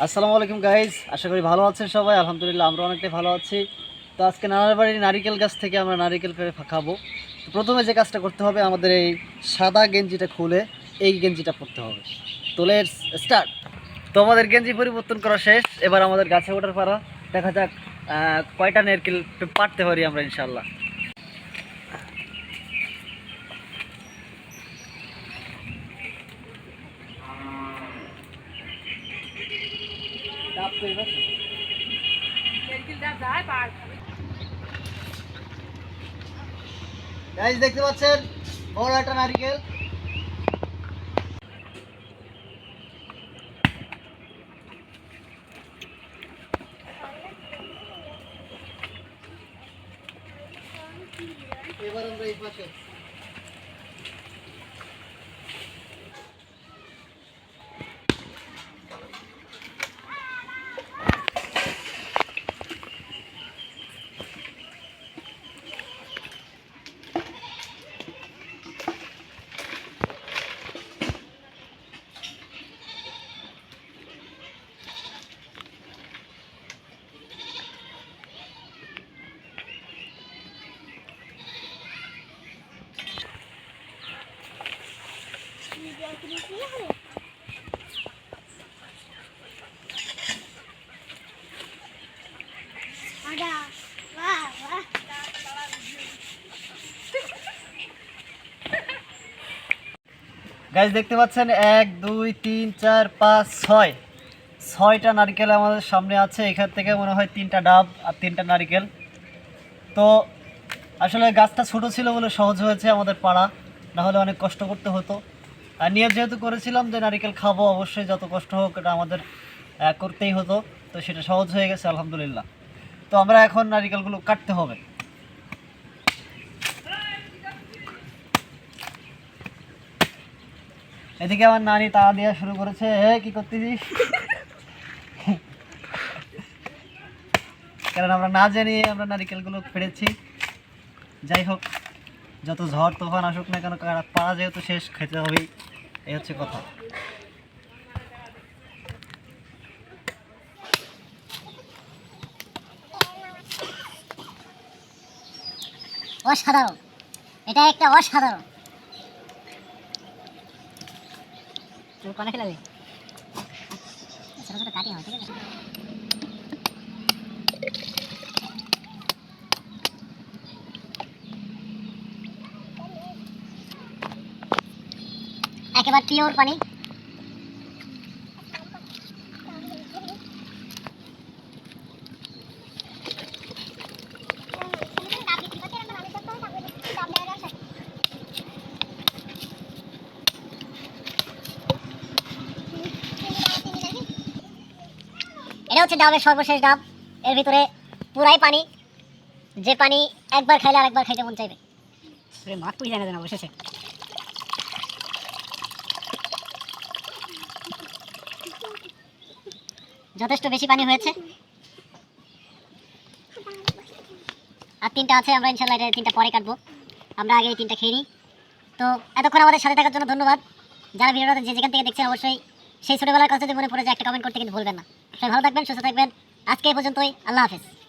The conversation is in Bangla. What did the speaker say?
আসসালামু আলাইকুম গাইজ, আশা করি ভালো আছেন সবাই। আলহামদুলিল্লাহ আমরা অনেকটাই ভালো আছি। তো আজকে নানার বাড়ির নারিকেল গাছ থেকে আমরা নারিকেল পেড়ে খাবো। তো প্রথমে যে কাজটা করতে হবে, আমাদের এই সাদা গেঞ্জিটা খুলে এই গেঞ্জিটা পরতে হবে। তো লেটস স্টার্ট। তো আমাদের গেঞ্জি পরিবর্তন করা শেষ, এবার আমাদের গাছে ওঠার পারা। দেখা যাক কয়টা নারকেল পারতে পারি আমরা ইনশাল্লাহ। গাইজ দেখতে পাচ্ছেন বড় একটা নারিকেল। এবার আমরা এই পাশে গাইজ দেখতে পাচ্ছেন 1 2 3 4 5 6টা নারকেল আমাদের সামনে আছে। এখান থেকে মনে হয় 3টা ডাব আর 3টা নারকেল। তো আসলে গাছটা ছোট ছিল বলে সহজ হয়েছে আমাদের পাড়া, না হলে অনেক কষ্ট করতে হতো। আর নিয়ে যেহেতু করেছিলাম যে নারকেল খাবো, অবশ্যই যত কষ্ট হোক এটা আমাদের করতেই হতো। তো সেটা সহজ হয়ে গেছে আলহামদুলিল্লাহ। তো আমরা এখন নারকেলগুলো কাটতে হবে। এদিকে আমার নানি তাড়া দেওয়া শুরু করেছে। কি করতেছিস? কারণ আমরা না জানিয়ে আমরা নারিকেলগুলো পেড়েছি। যাই হোক, যত ঝড় তুফান আসুক না কেন, পাড়া যেহেতু শেষ, খেতে হবেই, এই হচ্ছে কথা। অসাধারণ, এটা একটা অসাধারণ। তুমি কোনে খেলাবে? ছোট ছোট কাটি হয়, ঠিক আছে? একেবারে পিওর পানি। এটা হচ্ছে ডাবের সর্বশেষ ডাব। এর ভিতরে পুরাই পানি, যে পানি একবার খাইলে আরেকবার খাইতে মন চাইবে। মাঠ পুই জানা জানা বসেছে। যথেষ্ট বেশি পানি হয়েছে, আর 3টা আছে। আমরা ইনশাল্লাহ এটা 3টা পরে কাটবো। আমরা আগে এই 3টা খেয়ে নিই। তো এতক্ষণ আমাদের সাথে থাকার জন্য ধন্যবাদ। যারা ভিডিওটা যে যেখান থেকে দেখছেন, অবশ্যই সেই ছোটবেলার কথা যদি মনে পড়ে যায় একটা কমেন্ট করতে কিন্তু ভুলবেন না। সবাই ভালো থাকবেন, সুস্থ থাকবেন। আজকে এই পর্যন্তই। আল্লাহ হাফেজ।